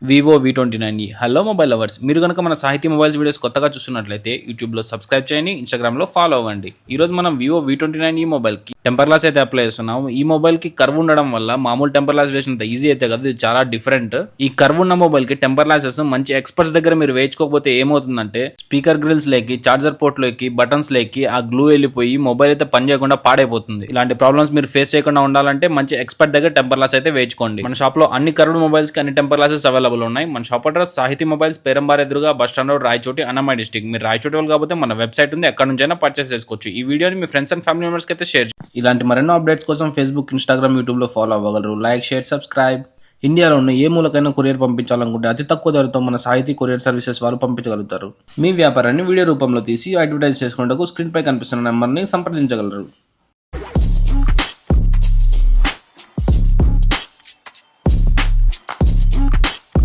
Vivo V29e. Hello mobile lovers, మీరు కనుక మన సాహితీ మొబైల్స్ వీడియోస్ కొత్తగా చూస్తున్నట్లయితే యూట్యూబ్లో సబ్స్క్రైబ్ చేయండి, ఇన్స్టాగ్రామ్లో ఫాలో అవ్వండి. ఈరోజు మనం వివో V29e మొబైల్కి టెంపర్ గ్లాస్ అయితే అప్లై చేస్తున్నాం. ఈ మొబైల్కి కర్వ్ ఉండడం వల్ల మామూలు టెంపర్ గ్లాస్ వేసినంత ఈజీ అయితే కదా, ఇది చాలా డిఫరెంట్. ఈ కర్వ్ ఉన్న మొబైల్కి టెంపర్ గ్లాసెస్ మంచి ఎక్స్పర్ట్స్ దగ్గర మీరు వేయించుకోకపోతే ఏమవుతుందంటే స్పీకర్ గ్రిల్స్ లేకి, చార్జర్ పోర్ట్ లోకి, బటన్స్ లేకి ఆ గ్లూ వెళ్ళిపోయి మొబైల్ అయితే పని చేయకుండా పాడైపోతుంది. ఇలాంటి ప్రాబ్లమ్స్ మీరు ఫేస్ చేయకుండా ఉండాలంటే మంచి ఎక్స్పర్ట్ దగ్గర టెంపర్ గ్లాస్ అయితే వేయించుకోండి. మన షాప్ లో అన్ని కర్వ్డ్ మొబైల్స్ కి అన్ని టెంపర్ గ్లాసెస్ అవైలబుల్ ఉన్నాయి. మన షాప్ అడ్రస్ సాహితీ మొబైల్స్, పేరంబార్ ఎదురుగా, bus stand road, Rayachoti, Annamayya district. మీరు రాయచోటి వాళ్ళు కాకపోతే మన వెబ్సైట్ ఉంది, ఎక్కడ నుంచైనా పర్చేస్ చేసుకోవచ్చు. ఈ వీడియోని మీ ఫ్రెండ్స్ అండ్ ఫ్యామిలీ మెంబర్స్ కి అయితే షేర్ చేయండి. ఇలాంటి మరెన్నో అప్డేట్స్ కోసం ఫేస్బుక్, ఇన్స్టాగ్రామ్, యూట్యూబ్ లో ఫాలో అవ్వగలరు. Like, share, subscribe. ఇండియాలో ఉన్న ఏ మూలకైనా కొరియర్ పంపించాలనుకుంటే అతి తక్కువ ధరతో మన సాహితీ కొరియర్ సర్వీసెస్ వాళ్ళు పంపించగలుగుతారు. మీ వ్యాపారాన్ని వీడియో రూపంలో తీసి అడ్వర్టైజ్ చేసుకునేందుకు స్క్రీన్ పై కనిపిస్తున్న నెంబర్ని సంప్రదించగలరు.